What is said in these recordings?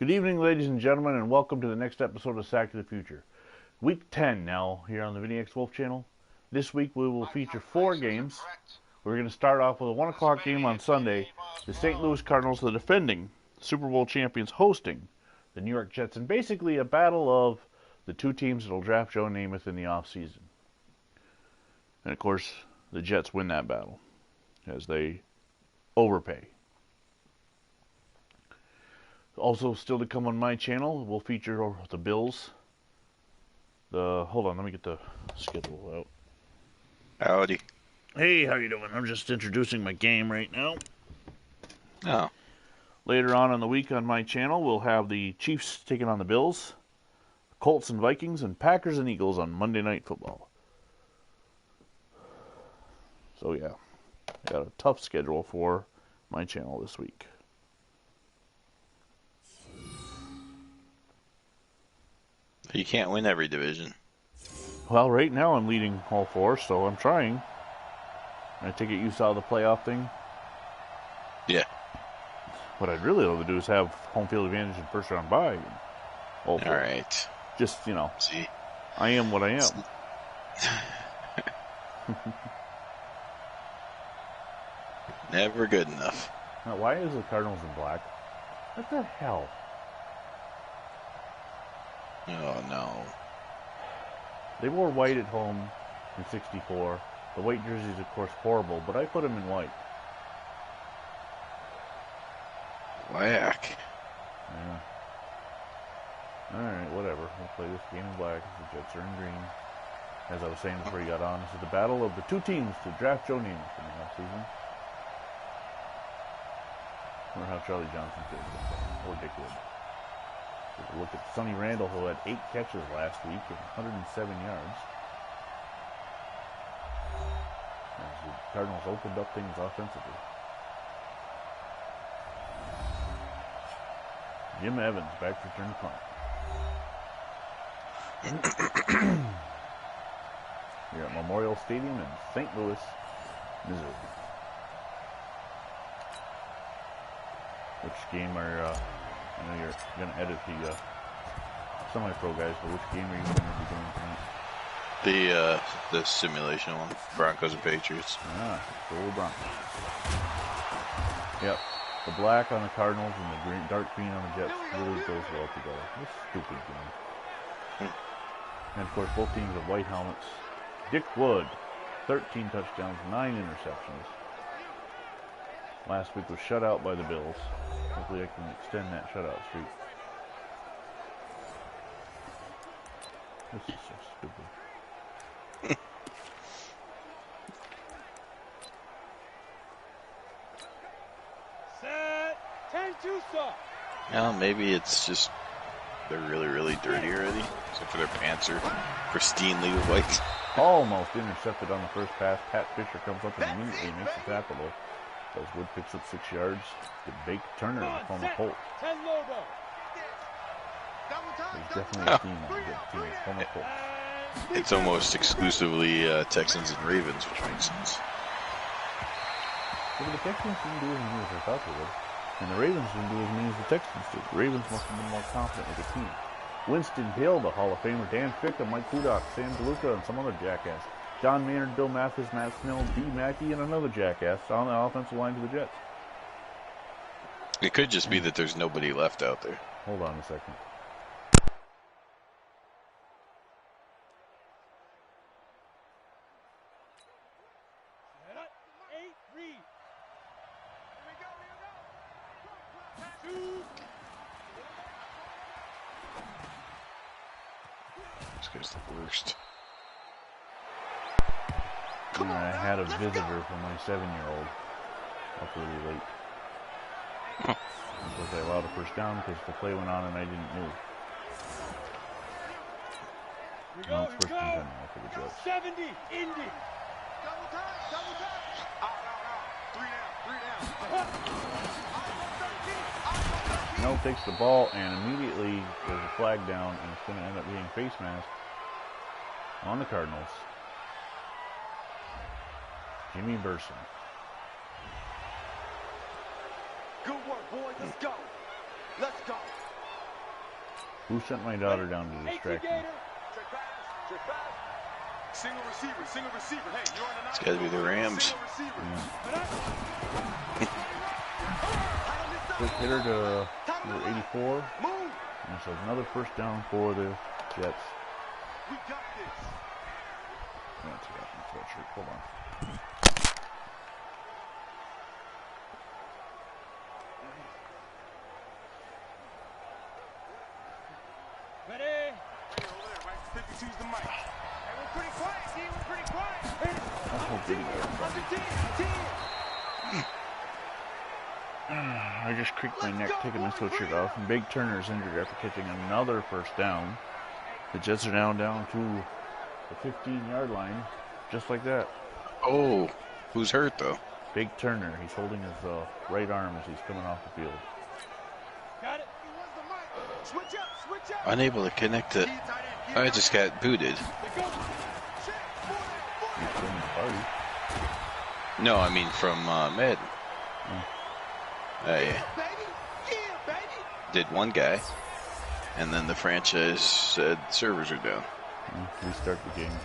Good evening, ladies and gentlemen, and welcome to the next episode of Sack to the Future. Week 10 now here on the VinnyXWolf channel. This week we will feature 4 games. We're going to start off with a 1 o'clock game on Sunday. The St. Louis Cardinals, the defending Super Bowl champions, hosting the New York Jets, and basically a battle of the two teams that will draft Joe Namath in the offseason. And of course, the Jets win that battle as they overpay. Also, still to come on my channel, we'll feature the Bills. Hold on, let me get the schedule out. Howdy. Hey, how you doing? I'm just introducing my game right now. Oh. Later on in the week on my channel, we'll have the Chiefs taking on the Bills, Colts and Vikings, and Packers and Eagles on Monday Night Football. So yeah, got a tough schedule for my channel this week. You can't win every division. Well, right now I'm leading all 4, so I'm trying. I take it you saw the playoff thing? Yeah. What I'd really love to do is have home field advantage in first round bye. All right. Just, you know. See. I am what I am. Never good enough. Now, why is the Cardinals in black? What the hell? Oh, no. They wore white at home in '64. The white jersey's, of course, horrible, but I put them in white. Whack. Yeah. Alright, whatever. We'll play this game in black. The Jets are in green. As I was saying before you got on, this is the battle of the two teams to draft Joe Namath in the offseason. I wonder how Charlie Johnson did this time. Or Dick Wood. Take a look at Sonny Randall, who had 8 catches last week and 107 yards. As the Cardinals opened up things offensively. Jim Evans back to return punt. Here at Memorial Stadium in St. Louis, Missouri. Which game are, I know you're going to edit the semi-pro guys, but which game are you going to be doing tonight? The simulation one. Broncos and Patriots. Ah, the old Broncos. Yep. The black on the Cardinals and the green, dark green on the Jets really goes well together. This stupid game. And of course, both teams have white helmets. Dick Wood, 13 touchdowns, 9 interceptions. Last week was shut out by the Bills. Hopefully I can extend that shutout streak. This is so stupid. Set. 10-2 stop. Well, maybe it's just they're really, really dirty already. Except for their pants are pristinely white. Almost intercepted on the first pass. Pat Fisher comes up and immediately makes the tackle though. As Wood picks up 6 yards. The Bake Turner, the former Colt. 10 logo. There's definitely a theme on the team, former Colts. It's almost exclusively Texans and Ravens, which makes sense. Yeah, but the Texans didn't do as many as I thought they would. And the Ravens didn't do as many as the Texans did. The Ravens must have been more confident with the team. Winston Hill, the Hall of Famer, Dan Ficka, Mike Hudak, Sam DeLuca, and some other jackass. John Maynard, Bill Mathis, Matt Snell, D. Mackey, and another jackass on the offensive line to the Jets. It could just be that there's nobody left out there. Hold on a second. Set up. 8 read. This guy's the worst. I had a visitor for my 7-year-old up really late. Because I allowed a first down because the play went on and I didn't move. Now it's first and 10 now for the Jets. 70. Indy. Snell takes the ball and immediately there's a flag down and it's going to end up being face mask on the Cardinals. Jimmy Burson. Good work, boys. Let's go. Let's go. Who sent my daughter down to distract me? Single receiver. Hey, you're on It's got to be the Rams. Quick hitter to number 84. And so another first down for the Jets. We got this. Yeah, take off my sweatshirt. Hold on. Ready? Hey, over there, right? 52's the mic. Hey, we're pretty quiet, D. We're pretty quiet. That's no video. I just creaked my neck taking my sweatshirt off, and Big Turner is injured after catching another first down. The Jets are down to the 15-yard line, just like that. Oh, who's hurt though? Big Turner, he's holding his right arm as he's coming off the field. Got it. Switch up. Unable to connect it. I just got booted. Let go. He's winning the party. No, I mean from Madden. I did one guy, and then the franchise said servers are down. Restart the game.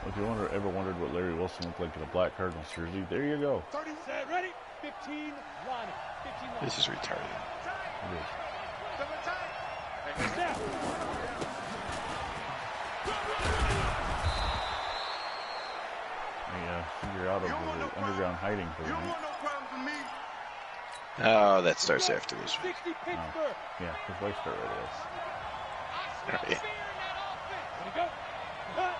If you ever wondered what Larry Wilson looked like in a black Cardinals jersey, there you go. 30 set, ready? 15 line it. 15 line. This is retarded. It is. Now. They figure out of the underground hiding for the You don't night. want no problems with me. Oh, that starts after this week. 60 Pittsburgh. Yeah, his wife started with us. Right. Ready, go. Cut.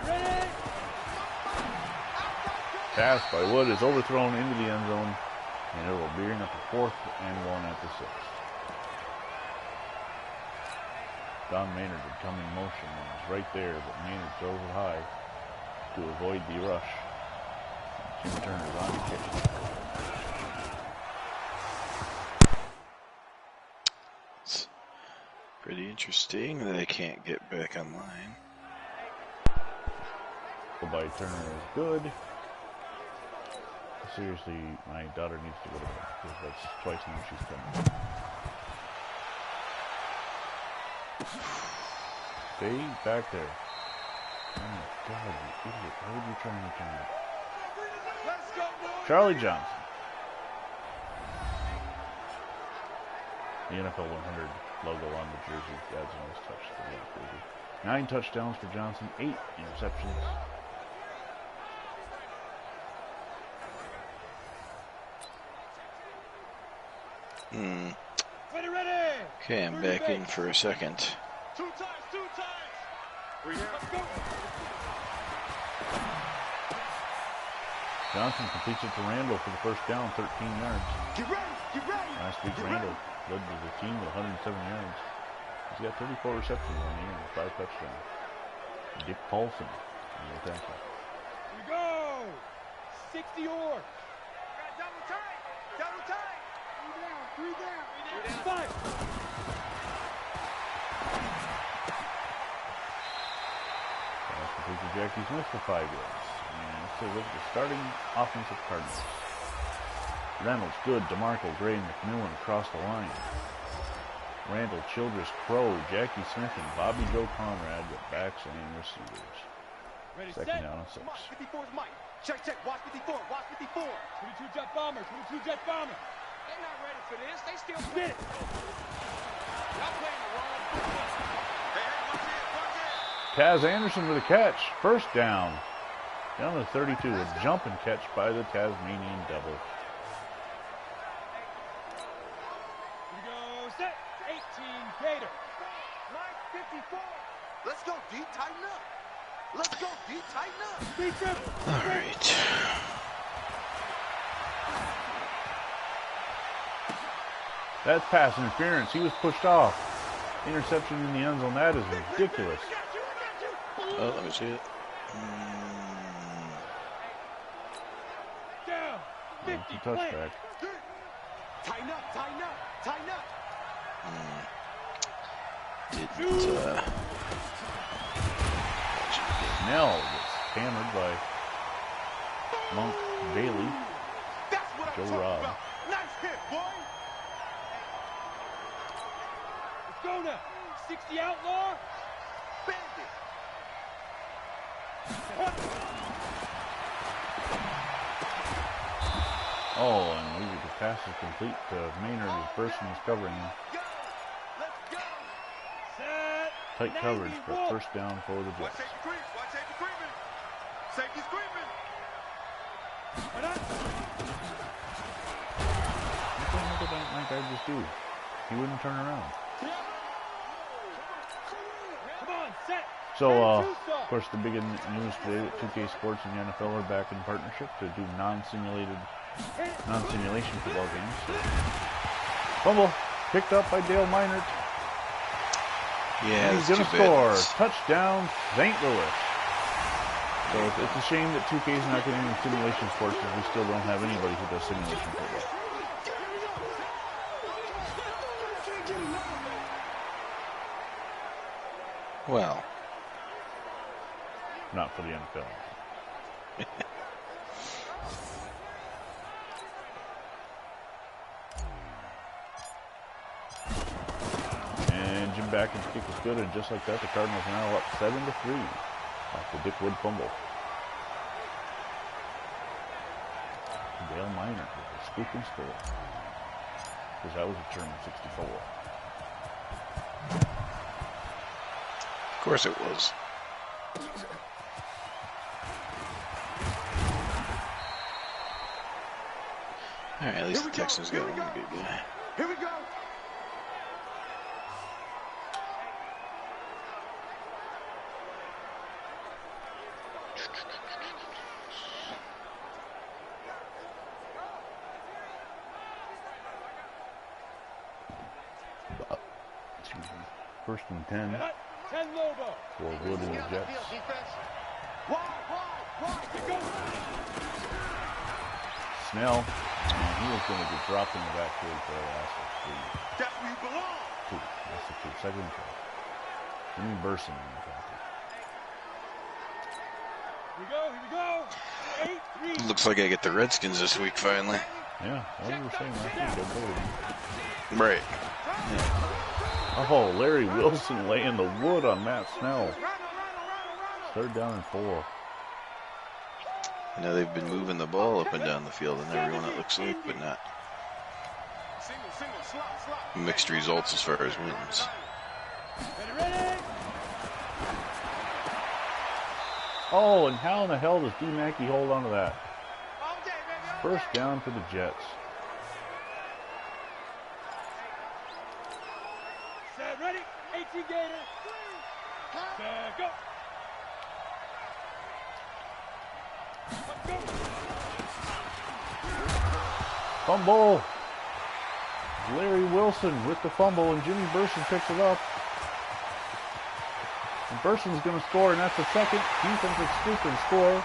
Ready? Pass by Wood is overthrown into the end zone, and it will bring up a 4th and 1 at the 6th. Don Maynard would come in motion and was right there, but Maynard throws it high to avoid the rush. Jim Turner's on the kick. It's pretty interesting that I can't get back online. By Turner is good. Seriously, my daughter needs to go to bed because that's twice now she's coming. Stay back there. Oh my God, you idiot. Why would you try and return that? Charlie Johnson. The NFL 100 logo on the jersey adds a nice touch to the jersey. 9 touchdowns for Johnson, 8 interceptions. Ready. Okay, I'm back in for a second. Two times. Let's go. Johnson completes it to Randall for the first down, 13 yards. Get ready. Last week, Randall led the team with 107 yards. He's got 34 receptions on the year and 5 touchdowns. Dick Paulson on the tackle. Here we go. 60 or. Double time. 3 down. 5. Pass complete to Jackie Smith for 5 yards. And let's take a look at the starting offensive Cardinals. Reynolds, good. DeMarco, Gray, and McMillan across the line. Randall, Childress, Crow, Jackie Smith, and Bobby Joe Conrad with backs and receivers. Ready, Second set. down and 6. Mike, 54's Mike. Check. Watch 54. 22 jet bomber. 22 jet bomber. They're not ready for this. They still Get it. Y'all playing the wrong football. Hey, watch it. Taz Anderson with a catch. First down. Down to 32. A jump and catch by the Tasmanian Devil. Here we go. Set. 18 Gator. Mike, 54. Let's go, D. Tighten up. Speed dribble. All right. That's pass interference. He was pushed off. Interception in the end zone. That is ridiculous. Oh, let me see it. Down. 50. It's a Play. touchback. Tighten up. Didn't Snell gets hammered by Monk Bailey. That's what I'm Joe talking Robb. about. Nice hit, boy. Let's go now. 60 outlaw. Bandit. Oh, and the pass is complete to Maynard as Burson is covering him. Go. Let's go. Set. Tight coverage, but Wolf. first down for the Watch Jets. safety creep. Watch safety creeping. Safety's creeping. Right on. What did that guy just do? He wouldn't turn around. Come on, set. So, And of two stop. course, the big news today that 2K Sports and the NFL are back in partnership to do non-simulation football games. So. Fumble picked up by Dale Meinert. Yeah, And he's going to score. Touchdown, St. Louis. So it's a shame that 2K is not getting into simulation sports because we still don't have anybody who does simulation football. Well, Not for the NFL. And Jim Backen's kick is good, and just like that, the Cardinals are now up 7-3 off the Dick Wood fumble. Dale Meinert with a scoop and score. Because that was a term of 64. of course it was. All right, at least the Texans got one good guy. Here we go. Excuse me. First and 10 Cut. 10 Lobo. for Wood and the Jets. Snell, and he was going to get dropped in the backfield for the last That's where you belong. two. That's the two. Second and 12. Jimmy Burson in the tackle. Here we go. 8-3. Looks like I get the Redskins this week finally. Yeah, that's what we were saying last week. I believe. Right. Oh, Larry Wilson laying the wood on Matt Snell. Third down and 4. I know they've been moving the ball up and down the field and everyone, it looks like, but not mixed results as far as wins. Ready. Oh, and how in the hell does D. Mackey hold on to that? First down for the Jets. Set. Ready. 18 Gator. Set. Go. Let's go. Fumble. Larry Wilson with the fumble, and Jimmy Burson picks it up. And Burson's going to score, and that's the second defensive scoop and score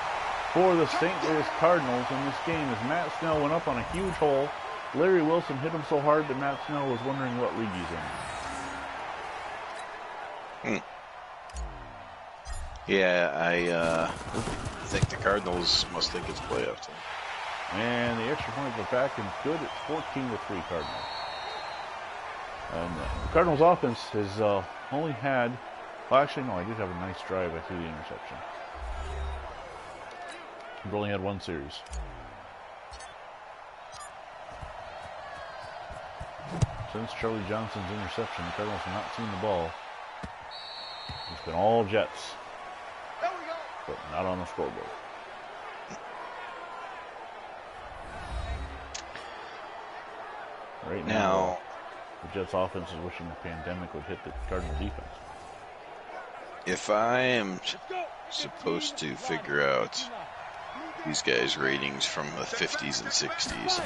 for the St. Louis Cardinals in this game as Matt Snell went up on a huge hole. Larry Wilson hit him so hard that Matt Snell was wondering what league he's in. Yeah, I think the Cardinals must think it's playoff time. And the extra point goes back and good. It's 14-3 Cardinals. And the Cardinals offense has only had, well, actually no, I did have a nice drive. I threw the interception. We've only had one series. Since Charlie Johnson's interception, the Cardinals have not seen the ball. It's been all Jets, but not on the scoreboard. Right now, the Jets offense is wishing the pandemic would hit the Cardinal defense. If I am supposed to figure out these guys' ratings from the 50s and 60s,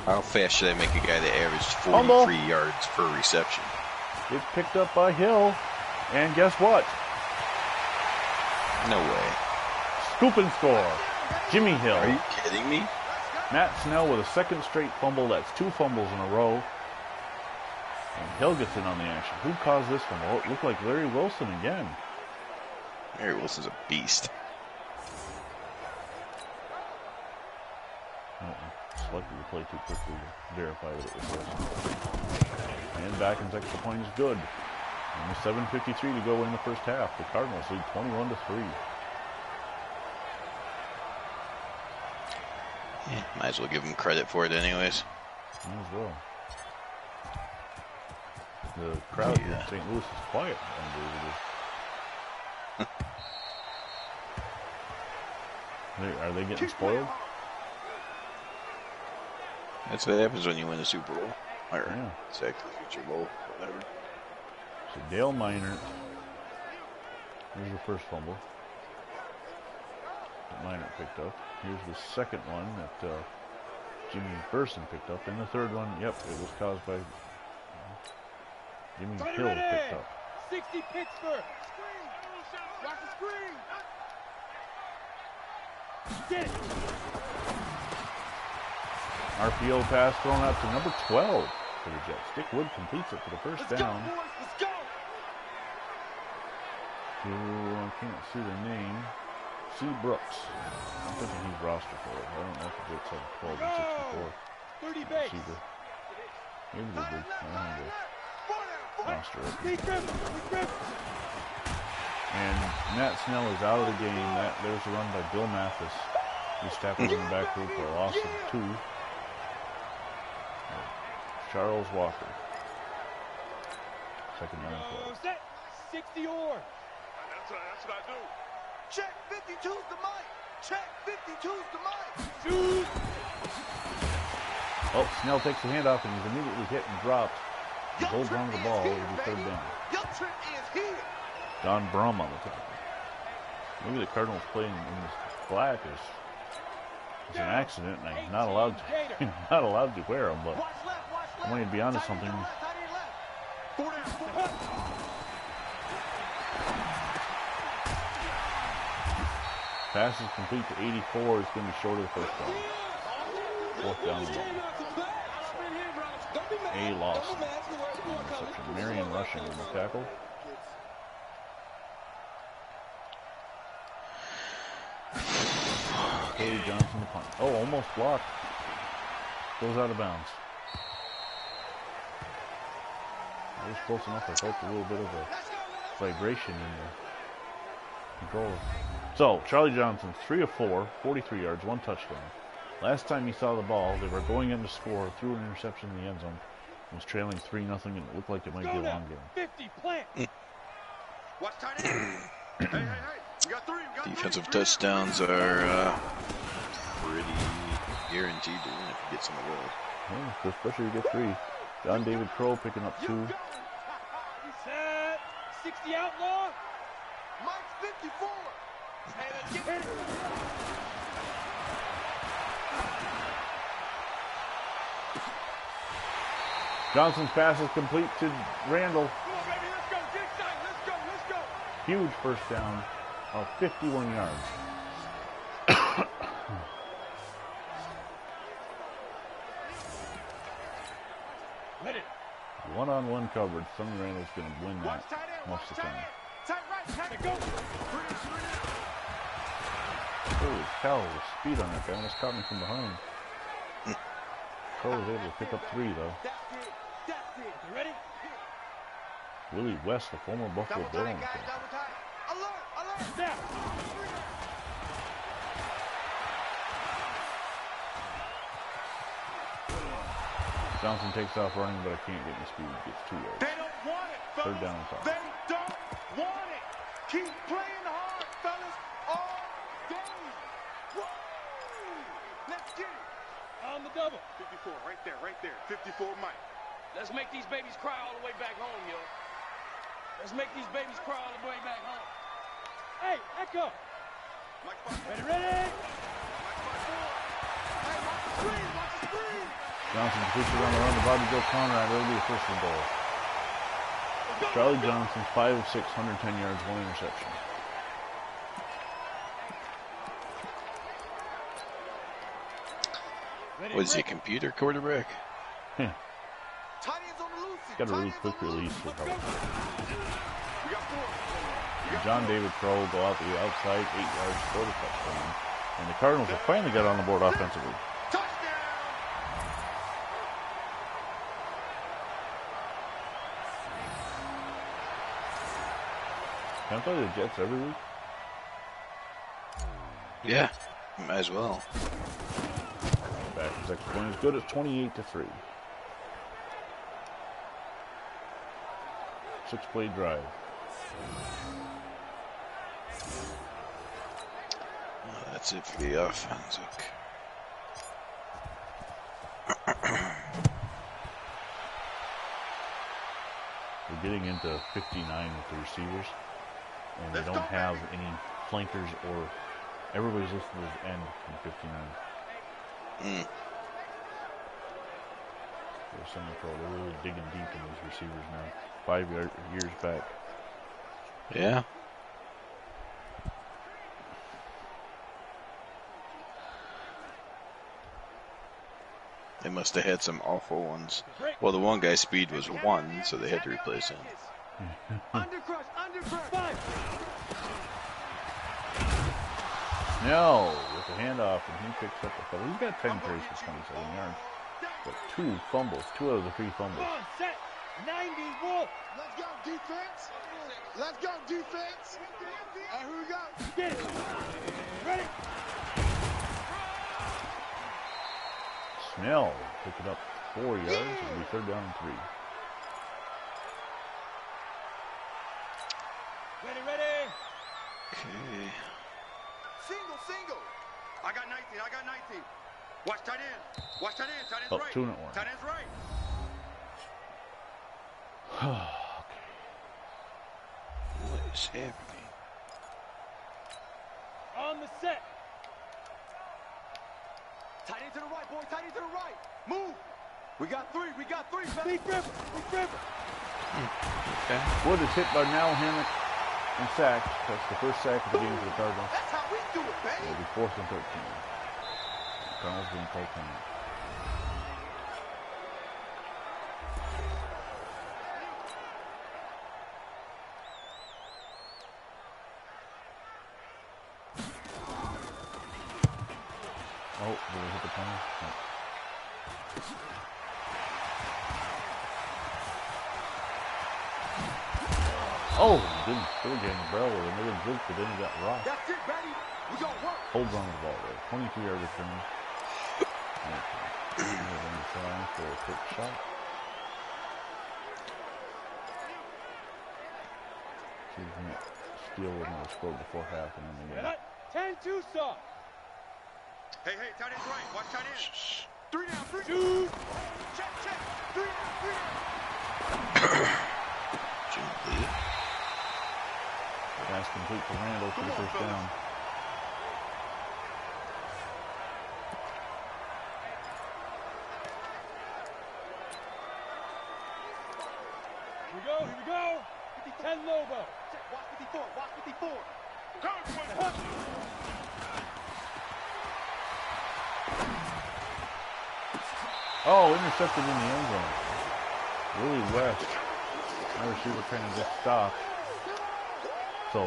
how fast should I make a guy that averaged 43 yards per reception? It's picked up by Hill, and guess what? No way. Scoop and score. Jimmy Hill. Are you kidding me? Matt Snell with a second straight fumble. That's 2 fumbles in a row. And Hill gets in on the action. Who caused this fumble? It looked like Larry Wilson again. Mary Wilson's a beast. Selected to play too quickly to verify that it was Wilson. And back in extra point is good. And 7:53 to go in the first half. The Cardinals lead 21-3. Yeah, might as well give them credit for it anyways. Might as well. The crowd in St. Louis is quiet. Are they getting spoiled? That's what happens when you win a Super Bowl. Or Yeah. exactly, Future Bowl, whatever. So Dale Minert. Here's the first fumble that Minert picked up. Here's the second one that Jimmy Burson picked up. And the third one, yep, it was caused by Jimmy Hill picked up. 60 Pittsburgh. Watch the screen. Get it. RPO pass thrown out to number 12 for the Jets. Dick Wood completes it for the first down. Go, boys. Let's go. To, I can't see the name. C. Brooks. I'm thinking he's roster for it. I don't know if the Jets have 12 and 64. 30 base. Receiver. Maybe they do. I don't have the roster open. Lee Griffin. And Matt Snell is out of the game. There's a run by Bill Mathis. He's tackled in the back row for a loss of 2. Charles Walker. Second down play. Set. 60 or. That's what I do. Check 52's the mic. Check 52's the mic. Shoot. Oh, Snell takes the handoff and he's immediately hit and dropped. He holds on to the ball. It'll be third down. Your trip is here. Don Brum on the tackle. Maybe the Cardinals playing in this black is an accident, and I'm not allowed to wear them. But I want you to be honest something. Pass is complete to 84. It's going to be short of the first down. Fourth down. A Lawson. Interception. Marion rushing on the tackle. Cody Johnson the punt. Oh, almost blocked. Goes out of bounds. It was close enough. I felt a little bit of a vibration in the controller. So, Charlie Johnson, 3 of 4, 43 yards, 1 touchdown. Last time he saw the ball, they were going in to score, threw an interception in the end zone, was trailing 3-0, and it looked like it might be a long game. 50 plant. Watch tight end. Hey. We got 3. Defensive touchdowns are pretty guaranteed to win if you get some of those. Yeah, especially if you get 3. John David Crow picking up 2. Set. 60 outlaw. Mike's 54. Hey, let's get it. Johnson's pass is complete to Randall. Come on, baby. Let's go. Get excited. Let's go. Huge first down of 51 yards. Let it. One-on-one coverage. Sonny Randall's going to win that most of the time. Tight right. Tight Go. Holy cow, the speed on that guy almost caught me from behind. Crow was able to pick up 3, though. That's it. You ready? Willie West, the former Buffalo Double Bill on tight, the guys. field. Double tight. Alert. Snap. Johnson takes off running, but I can't get any speed. Gets 2 yards. They don't want it, fellas. Third down and 5. They don't want it. Keep playing hard, fellas, all day. Woo! Let's get it. On the double. 54, right there. 54 Mike. Let's make these babies cry all the way back home, yo. Let's make these babies cry all the way back home. Hey, Echo. Mike 5. Ready? Hey, watch the screen. Watch the screen. Johnson completes it on the run to Bobby Joe Conrad. It'll be a first and goal. Charlie Johnson, 5 of 6, 110 yards, 1 interception. What is he, a computer quarterback? Yeah, Tight ends on the loose. got a really quick release. We got 4. And John David Crow go out the outside, 8 yards for the touchdown. And the Cardinals have finally got on the board offensively. Touchdown! Can I play the Jets every week? Yeah, might as well. Backwards extra point is good. It's 28-3. 6-play drive. Oh, that's it for the offense. Okay. We're getting into 59 with the receivers, and they don't have any flankers or everybody's listed as end in 59. They're semi-pro. They're really digging deep in these receivers now. 5 years back. Yeah. They must have had some awful ones. Well, the one guy's speed was 1, so they had to replace him. Undercrush, undercrush. No, with the handoff, and he picks up a couple. He's got 10 carries for 27 yards, but 2 fumbles. 2 out of the 3 fumbles. Come on, set. 90 Wolf. Let's go, defense. Let's go, defense. And here we go. Get it. Ready? Snell picked it up 4 yards. It'll be 3rd down and 3. Ready, ready. Okay. Single, single. I got 19, I got 19. Watch tight end. Watch tight end. Tight end's Oh, right. 2 and 1. Tight end's right. What is happening? On the set. Tight end to the right, boy. Tight end to the right. Move. We got 3. We got 3. Leaf river. Leaf river. Okay. Wood is hit by Nell Hammock and sacked. That's the first sack of the game for the Cardinals. That's how we do it, baby. It'll be 4th and 13. Cardinals being called time. Oh, did we hit the penalty? No. Oh, didn't still get in the barrel with another juke, but then he got rocked. That's it, baby. We gonna work. Holds on to the ball there. 22 yard return. Okay. Then trying for a quick shot. See if we can steal with another score before half and then again. 10-2 soft. Hey, hey, tight end's right. Watch tight end. 3 down, 3 down. Shoot. Check, check. 3 down, 3 down. Jimmy Lee. Pass complete to Randall for the first down. Here we go, here we go. 50-10 Lobo. Check, watch 54, watch 54. Oh, intercepted in the end zone. Willie West. My receiver trying to get stopped. So,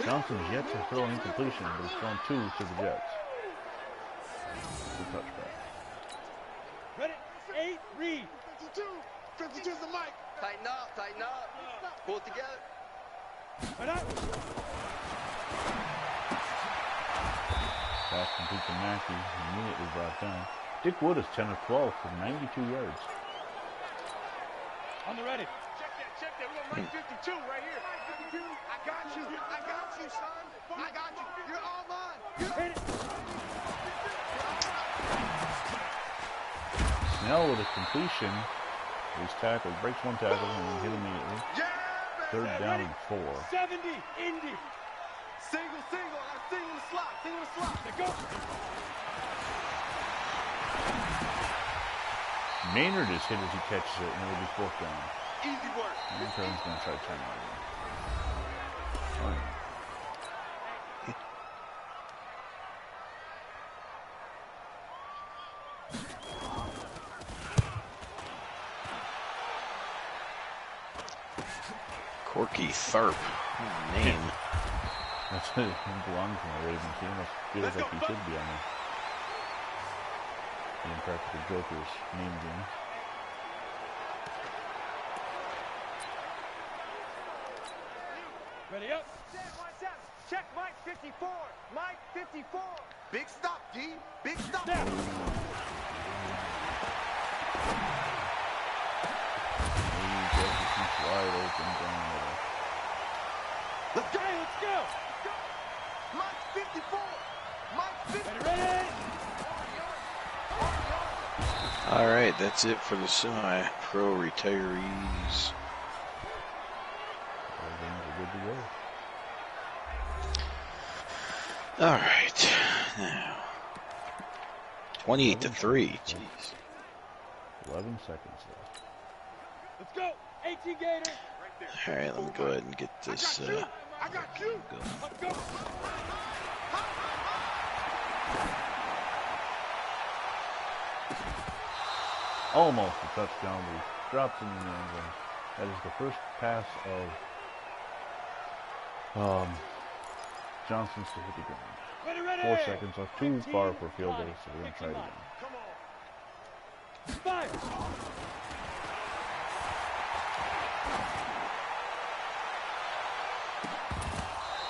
Johnson's yet to throw an incompletion, but he's thrown 2 to the Jets. Good touchback. Ready? 8, read. 52. 52 is the mic. Tighten up, tighten up. Pull it together. Right up. Pass complete to Mackey, immediately brought down. Dick Wood is 10 of 12 for 92 yards. On the ready. Check that. We're gonna run 52 right here. 52. I got you, son. I got you. You're all mine. Hit it. Snell with a completion. He's tackled, breaks 1 tackle, and then hit immediately. Yeah, baby. 3rd down and 4. 70, Indy. Single. I got single in the slot. Let go. Maynard is hit as he catches it, and it'll be 4th down. Easy work. And Turner's going to try timeout again. Fine. Corky Tharp. What a name. That's it. He belongs in the Ravens team. It feels like he should be on the Impractical Jokers name game. Ready up. Check Mike 54. Mike 54. Big stop, D. Big stop. Snap. Wide open down there. Let's go. Hey, let's go. Mike 54. Mike 54. Ready. All right, that's it for the semi-pro retirees. All games are good to go. All right, now 28-3. Jeez. 11 seconds left. Let's go. 18 Gator. All right, let me go ahead and get this. I got you. Going. Let's go. Almost a touchdown. He drops in the end zone. That is the first pass of Johnson's to hit the ground. Ready. 4 seconds left. Too far for a field goal, so we're going to try it again. Fire.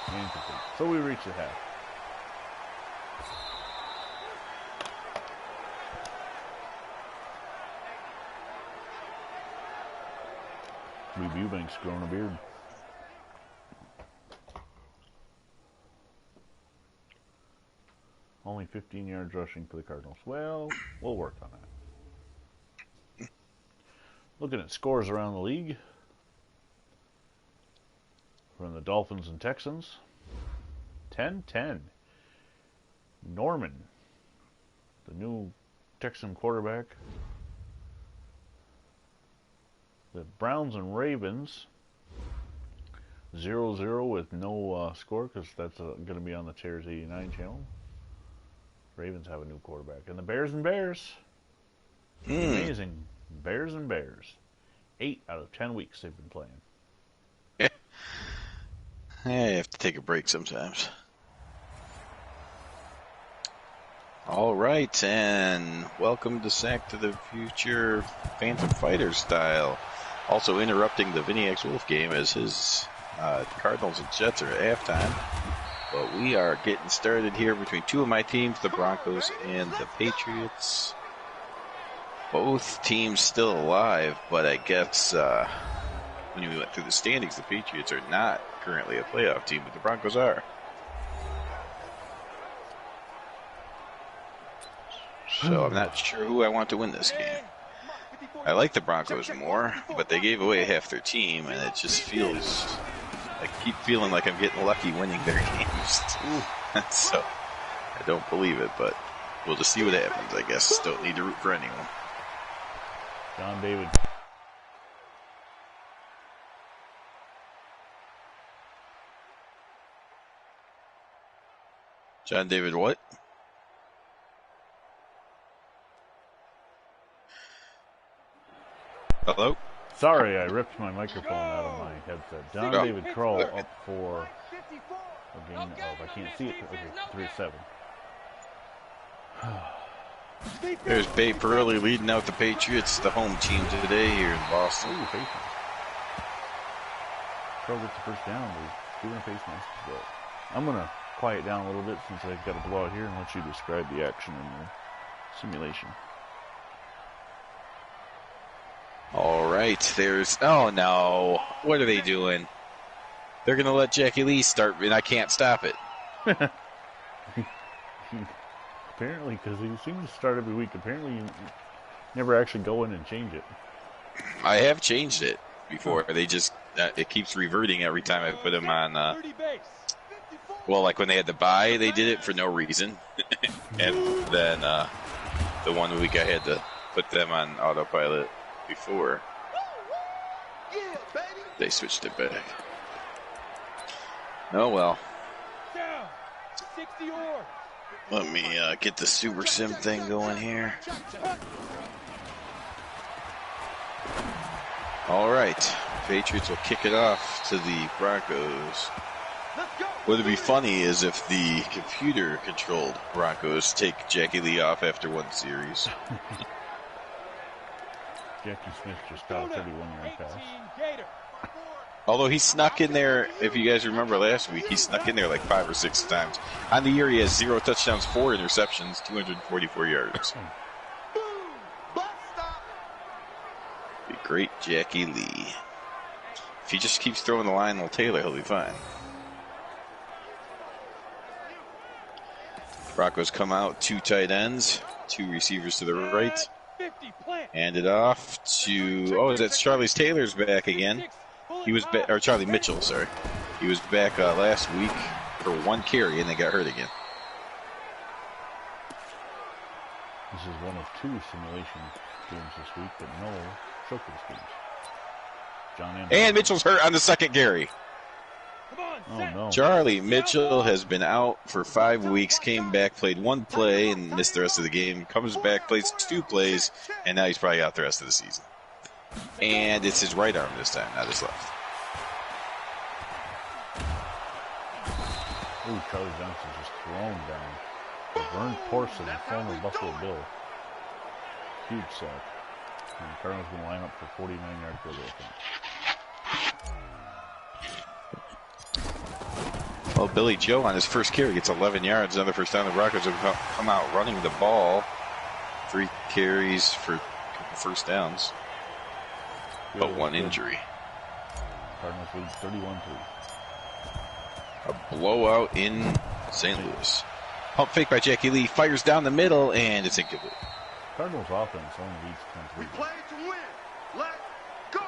Incomplete. So we reach the half. Steve Eubank's growing a beard. Only 15 yards rushing for the Cardinals. Well, we'll work on that. Looking at scores around the league. From the Dolphins and Texans. 10-10. Norman, the new Texan quarterback. The Browns and Ravens. 0-0 with no score because that's going to be on the Chairs 89 channel. Ravens have a new quarterback. And the Bears and Bears. Amazing. Bears and Bears. 8 out of 10 weeks they've been playing. Yeah, you have to take a break sometimes. All right, and welcome to Sack to the Future Phantom Fighter style. Also interrupting the VinnyXWolf game as his Cardinals and Jets are at halftime. But we are getting started here between two of my teams, the Broncos and the Patriots. Both teams still alive, but I guess when we went through the standings, the Patriots are not currently a playoff team, but the Broncos are. So I'm not sure who I want to win this game. I like the Broncos more, but they gave away half their team, and it just feels... I keep feeling like I'm getting lucky winning their games. So I don't believe it, but we'll just see what happens, I guess. Don't need to root for anyone. John David. John David what? Hello? Sorry, I ripped my microphone out of my headset. John David Kroll up for a gain of, I can't see it, okay, 3-7. There's Bay Pearly leading out the Patriots, the home team today here in Boston. Ooh, face mask. Kroll gets the first down, but he's doing a face mask as well. I'm going to quiet down a little bit since I've got a blowout here and let you describe the action in the simulation. All right, there's... Oh, no. What are they doing? They're going to let Jackie Lee start, and I can't stop it. Apparently, because he seems to start every week. Apparently, you never actually go in and change it. I have changed it before. They just... it keeps reverting every time I put him on... well, like when they had the bye, they did it for no reason. And then the 1 week I had to put them on autopilot before they switched it back. Oh well. Let me get the Super Sim thing going here. All right, Patriots will kick it off to the Broncos. What would be funny is if the computer-controlled Broncos take Jackie Lee off after one series. Jackie Smith just got a 31-yard pass. Although he snuck in there, if you guys remember last week, he snuck in there like 5 or 6 times. On the year, he has 0 touchdowns, 4 interceptions, 244 yards. The great Jackie Lee. If he just keeps throwing the Lionel Taylor, he'll be fine. Broncos come out, 2 tight ends, 2 receivers to the right. Hand it off to, that's Charlie Taylor's back again. He was or Charlie Mitchell, sorry. He was back last week for 1 carry, and they got hurt again. This is one of 2 simulation games this week, but no showcase games. And Mitchell's hurt on the 2nd carry. Oh, no. Charlie Mitchell has been out for 5 weeks, came back, played 1 play, and missed the rest of the game. Comes back, plays 2 plays, and now he's probably out the rest of the season. And it's his right arm this time, not his left. Ooh, Charlie Johnson just thrown down. Vern Porson, former Buffalo Bill. Huge sack. And the Cardinals going to line up for 49-yard field goal, I think. Well, Billy Joe on his first carry gets 11 yards. Another first down. The Broncos have come out running the ball. 3 carries for first downs. But 1 injury. Cardinals lead 31-3. A blowout in St. Louis. Pump fake by Jackie Lee. Fires down the middle, and it's incomplete. Cardinals offense only leads 10-3. We play to win. Let's go.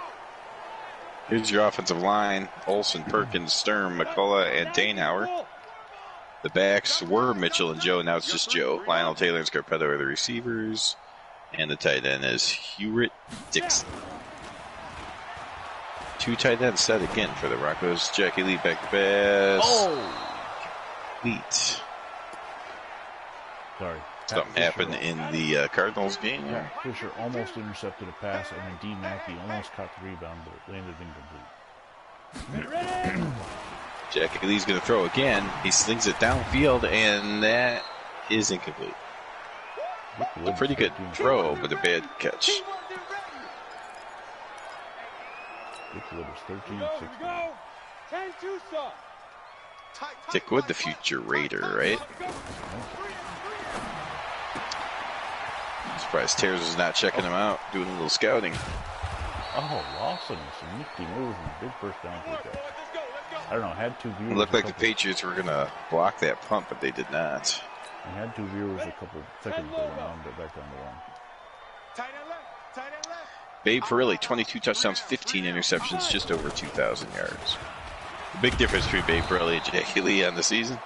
Here's your offensive line. Olsen, Perkins, Sturm, McCullough, and Danehauer. The backs were Mitchell and Joe. Now it's just Joe. Lionel Taylor and Scarpetto are the receivers. And the tight end is Hewitt Dixon. 2 tight ends set again for the Broncos. Jackie Lee back to pass. Complete. Sorry. Something happened in the Cardinals game. Pat Fisher almost intercepted a pass, and then D. Mackey almost caught the rebound, but it landed incomplete. Jackie Lee's going to throw again. He slings it downfield, and that is incomplete. A pretty good throw, but a bad catch. Dick Wood is 13-16. Dick Wood, the future Raider, right? Surprised Tears is not checking him out, doing a little scouting. Oh, Lawson with some nifty moves and a big first down for the guy. I don't know, had 2 viewers. It looked like the Patriots were going to block that punt, but they did not. I had 2 viewers a couple seconds ago when I got back down the line. Babe Parilli, 22 touchdowns, 15 interceptions, just over 2,000 yards. The big difference between Babe Parilli and Jackie Lee on the season.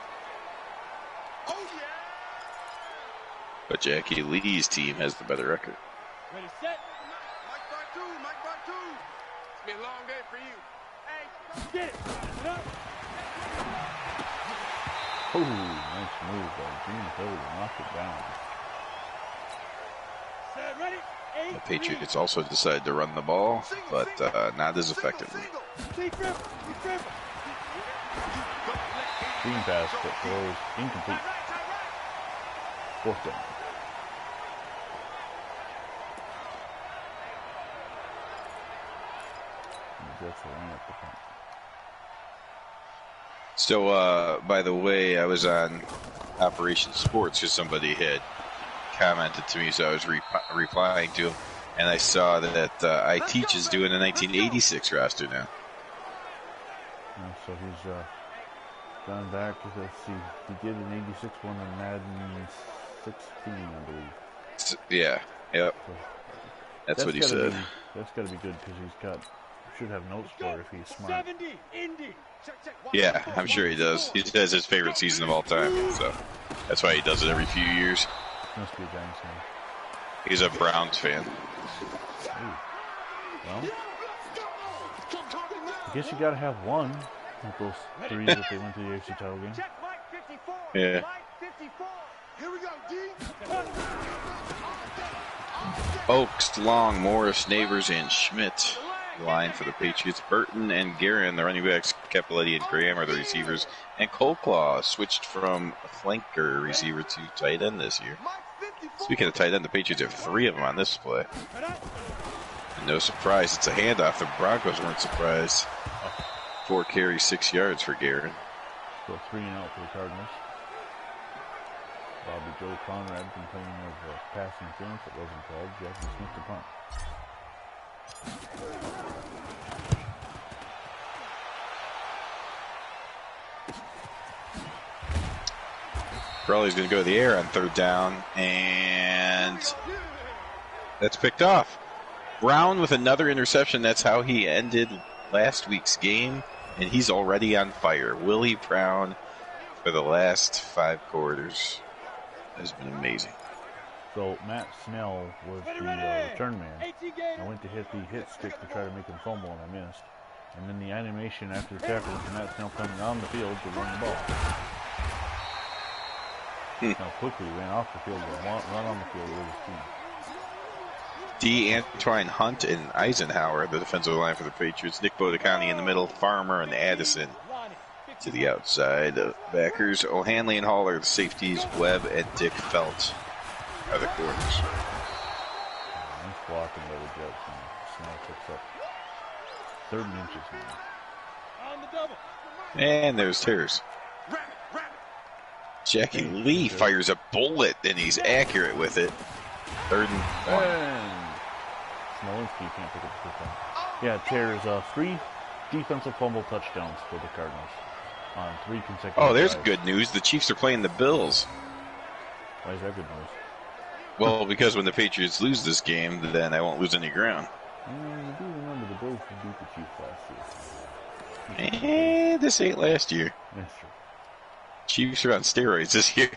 But Jackie Lee's team has the better record. Ready, set. Mike Bartu. It's been a long day for you. Hey, get it. Oh, nice move by Gene Hill to knock it down. Set, ready. The Patriots also decided to run the ball, but not as effectively. Green pass that throws incomplete. 4th down. So, by the way, I was on Operation Sports because somebody had commented to me, so I was replying to him, and I saw that I Teach is doing a 1986 roster now. So he's gone back. Let's see, he did an 86 one in Madden 16, I believe. Yeah, yep. So that's what he said. That's got to be good because should have notes for it if he's smart. Yeah, I'm sure he does. He says his favorite season of all time, so that's why he does it every few years. Must be a Giants fan. He's a Browns fan. Well, I guess you got to have one with those 3 that they went to the AFC title game. Yeah. Here we go, D. Oaks, Long, Morris, Neighbors, and Schmidt. line for the Patriots. Burton and Guerin, the running backs. Capoletti and Graham are the receivers. And Coleclaw switched from flanker receiver to tight end this year. Speaking of tight end, the Patriots have 3 of them on this play. And no surprise, it's a handoff. The Broncos weren't surprised. 4 carries, 6 yards for Guerin. So 3 and out for the Cardinals. Bobby Joe Conrad complaining of pass interference that wasn't called. Jackson Smith to punt. Crawley's going to go to the air on 3rd down, and that's picked off. Brown with another interception. That's how he ended last week's game, and he's already on fire. Willie Brown for the last 5 quarters has been amazing. So Matt Snell was the return man. I went to hit the hit stick to try to make him fumble, and I missed. And then the animation after the tackle was Matt Snell coming on the field to run the ball. How quickly he ran off the field and run on the field with his team. Antoine Hunt and Eisenhower, the defensive line for the Patriots. Nick Bodicani in the middle. Farmer and Addison to the outside. The backers, O'Hanley and Hall are the safeties. Webb and Dick Felt are the corners. Nice blocking by the Jets. Snell picks up 3rd and inches now. On the double. And there's Terrace. Jackie Lee fires a bullet, and he's accurate with it. 3rd and 1. And Smolinski can't pick up the football. Yeah, Terrace 3 defensive fumble touchdowns for the Cardinals on 3 consecutive Oh, there's drives. good news. The Chiefs are playing the Bills. Why is that good news? Well, because when the Patriots lose this game, then I won't lose any ground. You do remember the Bills beat the Chiefs last year. This ain't last year. That's true. Chiefs are on steroids this year.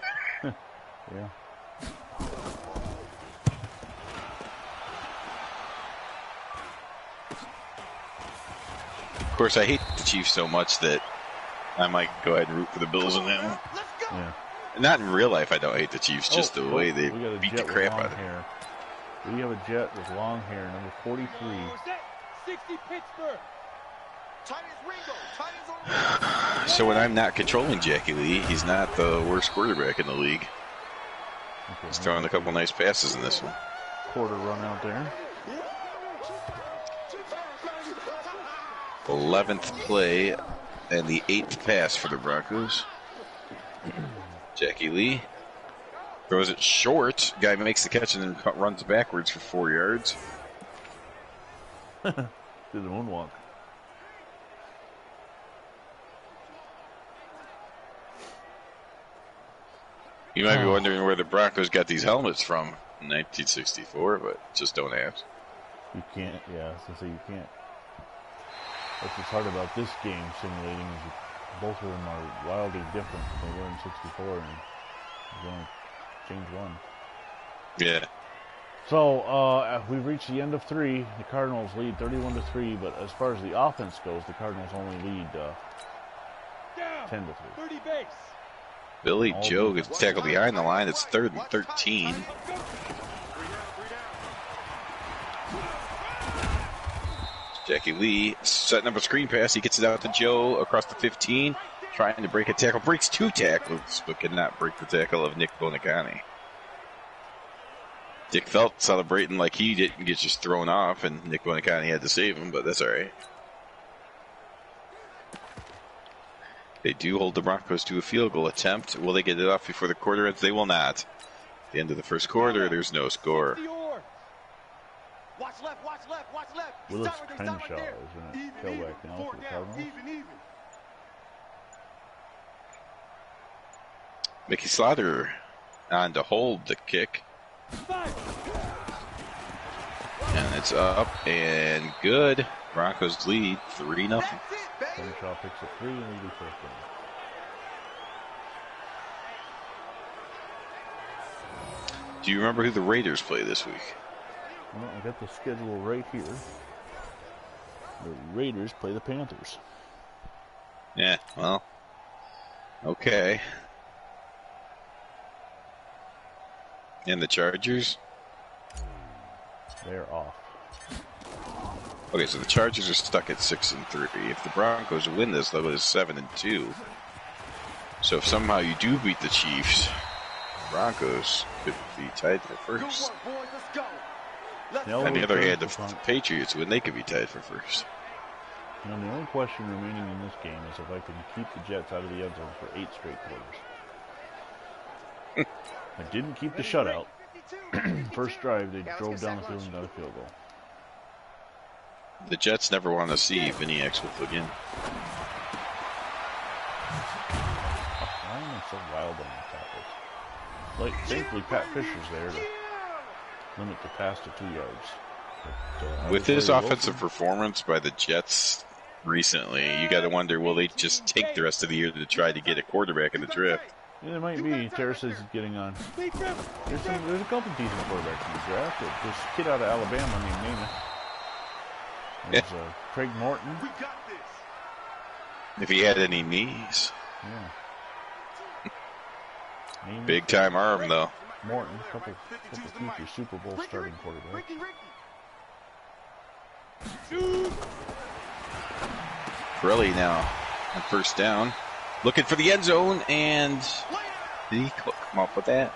Yeah. Of course, I hate the Chiefs so much that I might go ahead and root for the Bills in that one. Yeah. Not in real life, I don't hate the Chiefs, just the way they we got a beat the Jet with crap long out of them. hair. We have a Jet with long hair, number 43. 60 Pittsburgh. So when I'm not controlling Jackie Lee, he's not the worst quarterback in the league. Okay, He's throwing a couple nice passes in this one. quarter run out there. 11th play and the 8th pass for the Broncos. Jackie Lee throws it short. Guy makes the catch and then runs backwards for 4 yards. Did the moonwalk. You might be wondering where the Broncos got these helmets from in 1964, but just don't ask. You can't, yeah, I was going to say you can't. That's what's hard about this game simulating is that both of them are wildly different. They were in 64 and you only change one. Yeah. So, we've reached the end of 3. The Cardinals lead 31-3, but as far as the offense goes, the Cardinals only lead 10-3. 30 base. Billy Joe gets tackled behind the line. It's 3rd and 13. Jackie Lee setting up a screen pass. He gets it out to Joe across the 15. Trying to break a tackle. Breaks 2 tackles, but cannot break the tackle of Nick Bonacani. Dick Felt celebrating like he didn't get just thrown off, and Nick Bonacani had to save him, but that's all right. They do hold the Broncos to a field goal attempt. Will they get it off before the quarter ends? They will not. At the end of the first quarter, there's no score. Watch left, watch left, watch left. Willis Stop right there, stop Crenshaw right is in it. Tailback now for the Cardinals. Even. Mickey Slaughter on to hold the kick. And it's up and good. Broncos lead 3-0. That's it, baby. Crenshaw picks up 3 and they do first down. Do you remember who the Raiders play this week? Well, I got the schedule right here. The Raiders play the Panthers. Yeah, well, okay. And the Chargers? They're off. Okay, so the Chargers are stuck at 6-3. If the Broncos win this, they'll go to 7-2. So if somehow you do beat the Chiefs, Broncos could be tied for first. On the other hand, if the Patriots win, they could be tied for first. Now, the only question remaining in this game is if I can keep the Jets out of the end zone for 8 straight quarters. I didn't keep the shutout. First drive, they drove down the field and got a field goal. The Jets never want to see VinnyXWolf again. Why am I so wild on the tackles? Like, thankfully, Pat Fisher's there to limit the pass to 2 yards. But, with this offensive performance by the Jets recently, you got to wonder, will they just take the rest of the year to try to get a quarterback in the draft? Yeah, it might be. Tara says he's getting on. There's a couple decent quarterbacks in the draft. There's a kid out of Alabama named Namath. There's Craig Morton. If he had any knees. Yeah. Big time arm, though. Morton, couple future Super Bowl starting quarterback. Pirelli now on first down. Looking for the end zone, and did he come up with that?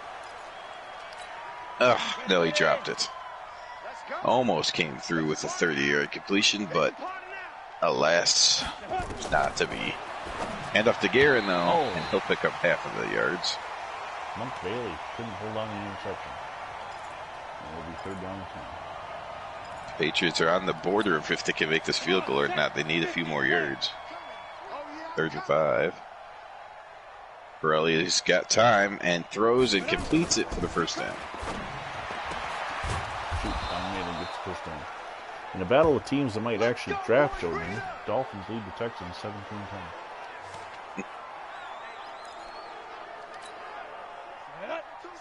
Ugh, no, he dropped it. Almost came through with a 30-yard completion, but alas, not to be. Hand off to Guerin, though, and he'll pick up half of the yards. Monk Bailey couldn't hold on to the interception. It'll be 3rd down and 10. Patriots are on the border of if they can make this field goal or not. They need a few more yards. 3rd and 5. Pirelli's got time and throws and completes it for the first down. Finally gets the first down. In a battle of teams that might actually draft Jordan, Dolphins lead the Texans 17-10.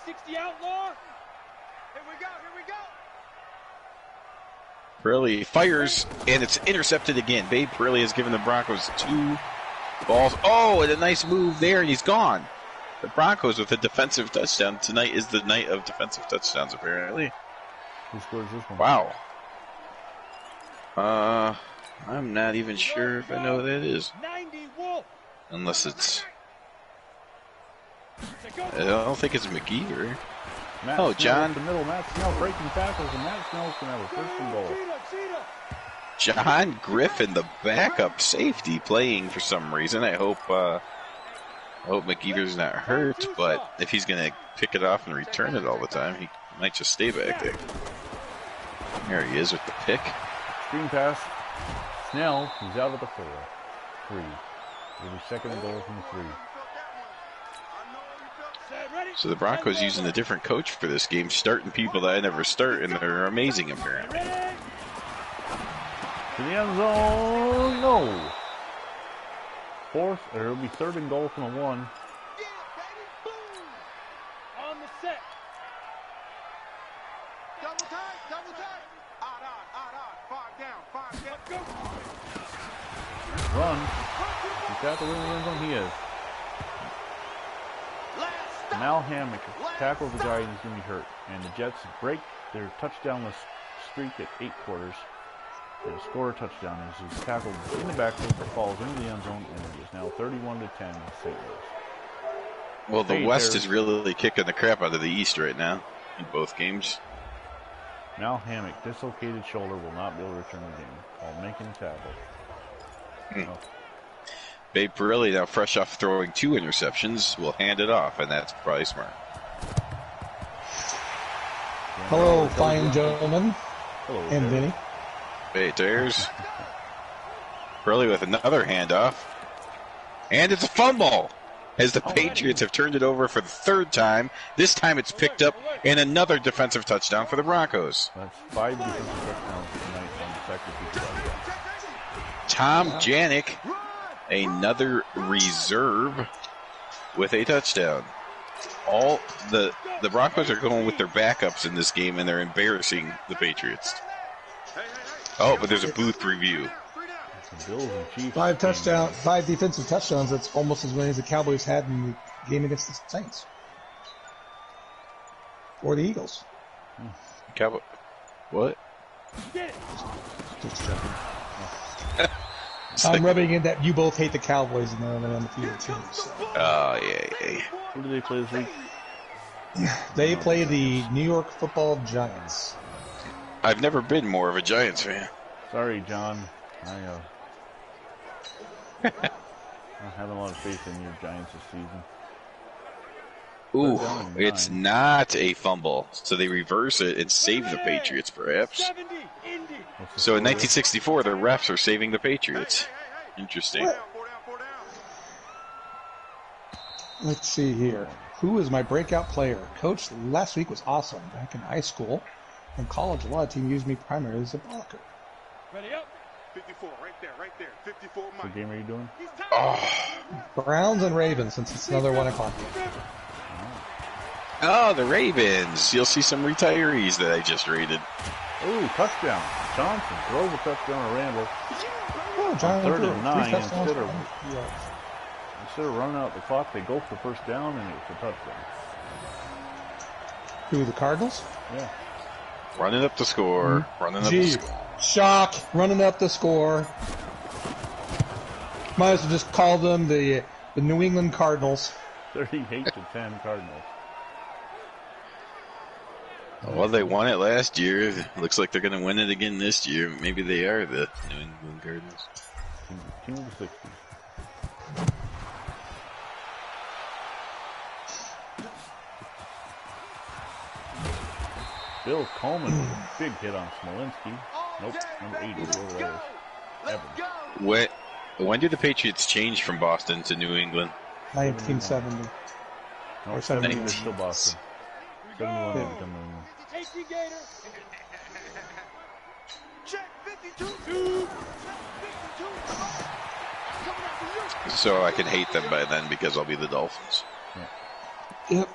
60 outlaw. Here we go. Pirelli fires, and it's intercepted again. Babe Pirelli has given the Broncos 2 balls. Oh, and a nice move there, and he's gone. The Broncos with a defensive touchdown. Tonight is the night of defensive touchdowns, apparently. Who scores this one? Wow. I'm not even sure if I know who that is. 90 Wolf. Unless it's... I don't think it's McGeever. Matt John. The middle. Matt Snell breaking tackles, and Matt Snell's going to have a 1st and goal. John Griffin, the backup safety, playing for some reason. I hope McGeever's not hurt, but if he's going to pick it off and return it all the time, he might just stay back there. There he is with the pick. Screen pass. Snell, he's out of the 4. 3. It'll be 2nd and goal from the 3. So the Broncos using a different coach for this game, starting people that I never start, and they're amazing apparently. To the end zone, no. 4th, or it'll be 3rd and goal from the 1. On the set. Double tight. Odd. 5 down. Run. He's got the win in the end zone. He is. Mal Hammock tackles the guy and he's going to be hurt. And the Jets break their touchdownless streak at 8 quarters. They score a touchdown as he's tackled in the backfield but falls into the end zone, and it is now 31-10 St. Louis. Well, the West is really kicking the crap out of the East right now in both games. Mal Hammock, dislocated shoulder, will not be able to return the game while making a tackle. Oh. Babe Pirelli, now fresh off throwing 2 interceptions, will hand it off, and that's probably smart. Hello, fine gentlemen. Hello, and Vinny. Hey, there's Pirelli with another handoff. And it's a fumble! As the Patriots have turned it over for the 3rd time. This time it's picked up, and another defensive touchdown for the Broncos. That's 5 defensive touchdowns tonight on the second feature. Tom Janik, another reserve with a touchdown. All the Broncos are going with their backups in this game, and they're embarrassing the Patriots. Oh, but there's a booth review. Five defensive touchdowns. That's almost as many as the Cowboys had in the game against the Saints or the Eagles. Cowboy, what? Just joking. I'm rubbing in that you both hate the Cowboys and they're on the field too. So. Oh, yeah. Who do they play this week? They play the New York Football Giants. I've never been more of a Giants fan. Sorry, John. I have a lot of faith in your Giants this season. Ooh, it's not a fumble. So they reverse it and save the Patriots, perhaps. So in 1964, the refs are saving the Patriots. Interesting. Let's see here. Who is my breakout player? Coach last week was awesome. Back in high school. In college, a lot of teams used me primarily as a blocker. Ready up. 54, right there. 54, Mike. What game are you doing? Oh, Browns and Ravens, since it's another 1 o'clock game. the Ravens. You'll see some retirees that I just rated. Ooh, touchdown. Johnson throws a touchdown to Randall. Oh, John, 3rd and 9, touchdowns. instead of running out the clock, they go for first down and it's a touchdown. Who, the Cardinals? Yeah. Running up the score. Running up the score. Shock, running up the score. Might as well just call them the New England Cardinals. 38-10 Cardinals. Well, they won it last year. Looks like they're going to win it again this year. Maybe they are the New England Cardinals. Team of the 60s. Bill Coleman with a big hit on Smolinski. Nope, number 80, whatever that is. Evans. When did the Patriots change from Boston to New England? 1970. No, Or 70 71. is still Boston. 71 Yeah. is become New England. 18 Gator. Check 52. So I can hate them by then because I'll be the Dolphins. Yep.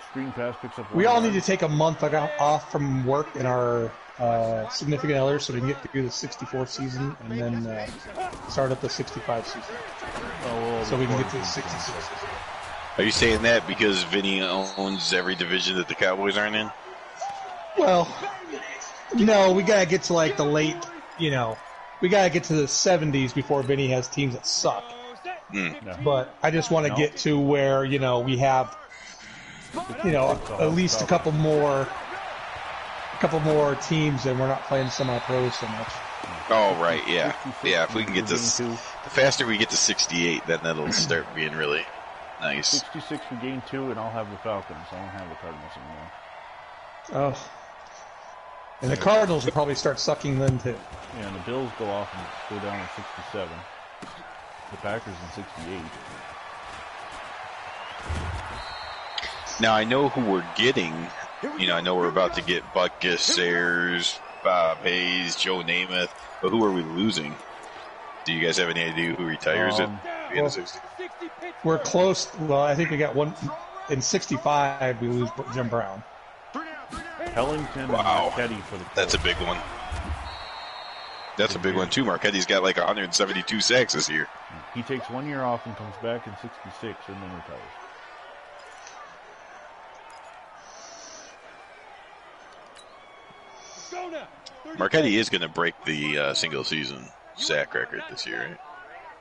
Screen pass picks up. We all need to take a month off from work and our significant others so we can get through the 64 season and then start up the 65 season. So we can get to the 66 season. Are you saying that because Vinny owns every division that the Cowboys aren't in? Well, no, we gotta get to like the late, we gotta get to the 70s before Vinny has teams that suck. But I just want to get to where, we have, at least a couple more teams and we're not playing semi-pro so much. Oh, right, yeah. Yeah, if we can get this, the faster we get to 68, then that'll start being really nice. 66 for game 2, and I'll have the Falcons. I won't have the Cardinals anymore. Oh. And the Cardinals will probably start sucking then too. Yeah, and the Bills go off and go down to 67. The Packers in 68. Now, I know who we're getting. I know we're about to get Butkus, Sayers, Bob Hayes, Joe Namath, but who are we losing? Do you guys have any idea who retires at the end of 60? We're close. Well, I think we got one in 65. We lose Jim Brown. Ellington and Wow. Marquetti for the Colts. That's a big one. That's a big one, too. Marquette's got like 172 sacks this year. He takes 1 year off and comes back in 66 and then retires. Go now. Marquette is going to break the single-season sack record this year, right?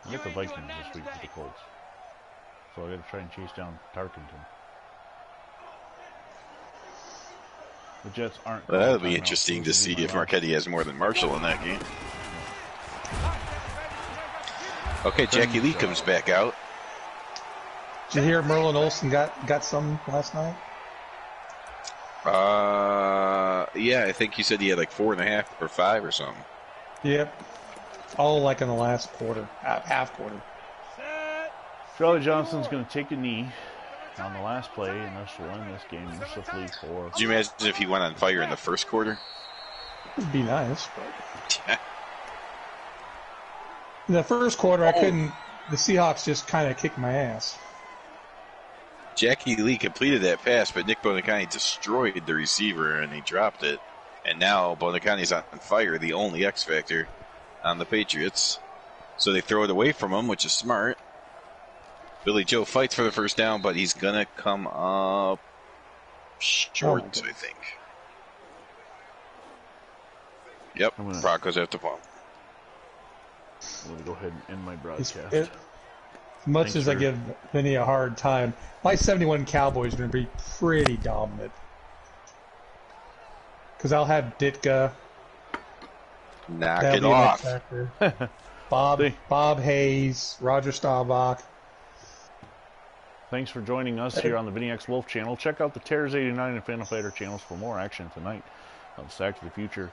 I get the Vikings this week with the Colts. So I got to try and chase down Tarkenton. The Jets aren't. Well, that'll be interesting to see if Marquette has more than Marshall in that game. Okay, Jackie Lee comes back out. Did you hear Merlin Olsen got some last night? Yeah, I think you said he had like 4.5 or 5 or something. Yep. All like in the last quarter, half quarter. Charlie Johnson's going to take a knee on the last play, and thus will win this game mercifully for. Could you imagine if he went on fire in the first quarter? It'd be nice, but in the first quarter, I couldn't. The Seahawks just kind of kicked my ass. Jackie Lee completed that pass, but Nick Bonacani destroyed the receiver and he dropped it. And now Bonacani's on fire, the only X factor on the Patriots. So they throw it away from him, which is smart. Billy Joe fights for the first down, but he's going to come up short, I think. Yep, Broncos have to punt. I'm going to go ahead and end my broadcast. As much as I give Vinny a hard time, my 71 Cowboys are going to be pretty dominant. Because I'll have Ditka. Knock it off. Bob Hayes, Roger Staubach. Thanks for joining us here on the VinnyXWolf channel. Check out the Terrors89 and Phantom Fighter channels for more action tonight on Sack to the Future.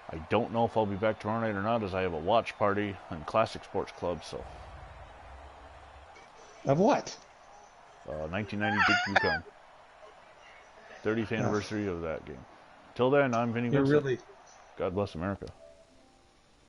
I don't know if I'll be back tomorrow night or not, as I have a watch party on Classic Sports Club. So, of what? 1990 Duke Yukon. 30th anniversary of that game. Till then, I'm Vinny Vincent. Really... God bless America.